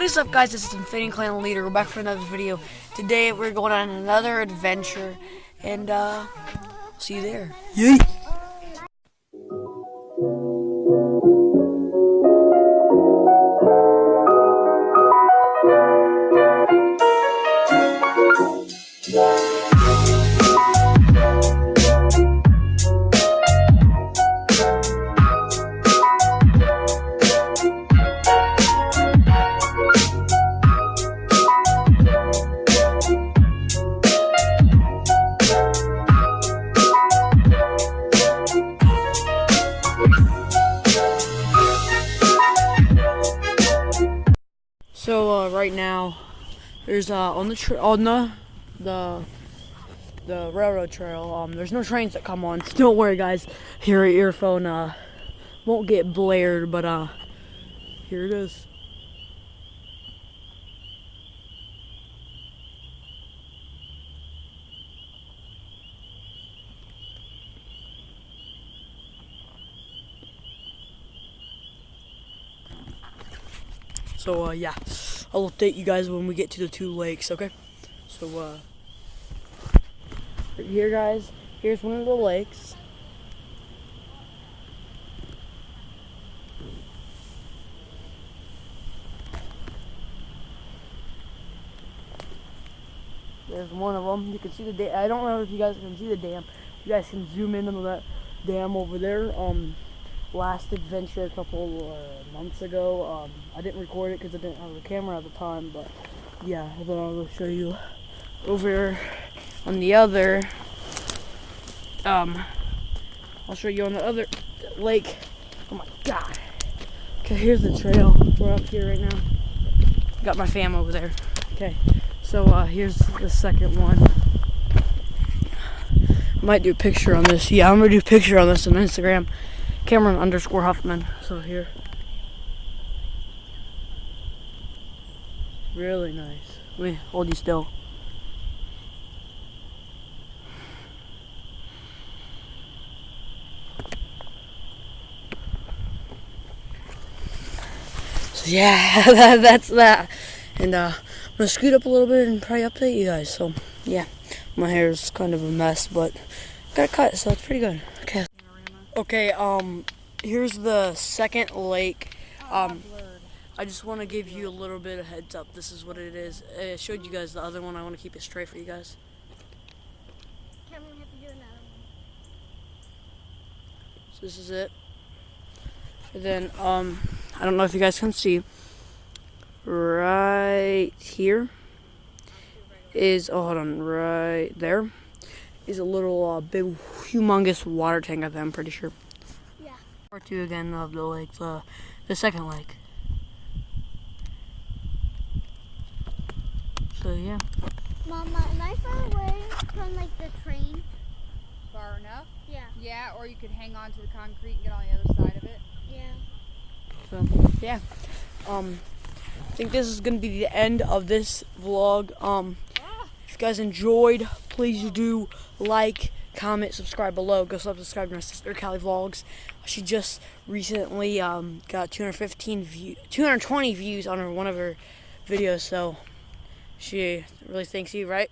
What is up, guys? This is Infinity Clan Leader. We're back for another video. Today we're going on another adventure, and see you there. Yay! So right now, there's on the railroad trail. There's no trains that come on. So don't worry, guys. Your earphone won't get blared, but here it is. So yeah, I'll update you guys when we get to the two lakes, okay? So right here, guys, here's one of the lakes. There's one of them. You can see the dam. I don't know if you guys can see the dam. You guys can zoom in on that dam over there. Last adventure a couple months ago. I didn't record it because I didn't have a camera at the time, but yeah, then I'll show you over on the other. I'll show you on the other lake. Oh my god. Okay, here's the trail. We're up here right now. Got my fam over there. Okay, so here's the second one. I might do a picture on this. Yeah, I'm gonna do a picture on this on Instagram. Cameron_Huffman. So here. Really nice. Let me hold you still. So yeah, that's that. And I'm gonna scoot up a little bit and probably update you guys. So yeah, my hair is kind of a mess, but got a cut, so it's pretty good. Okay. Okay, here's the second lake. I just want to give you a little bit of heads up. This is what it is. I showed you guys the other one. I want to keep it straight for you guys. Cameron, we have to do another one. So this is it. And then, I don't know if you guys can see. Right here is, oh, hold on, right there is a little big, humongous water tank of them, I'm pretty sure. Yeah. Part two again of the lake, the second lake. So yeah. Mama, am I far away from like the train? Far enough? Yeah. Yeah, or you could hang on to the concrete and get on the other side of it. Yeah. So yeah. I think this is gonna be the end of this vlog. If you guys enjoyed, please do like, comment, subscribe below. Go subscribe to my sister Callie Vlogs. She just recently got 220 views on one of her videos, so she really thanks you, right?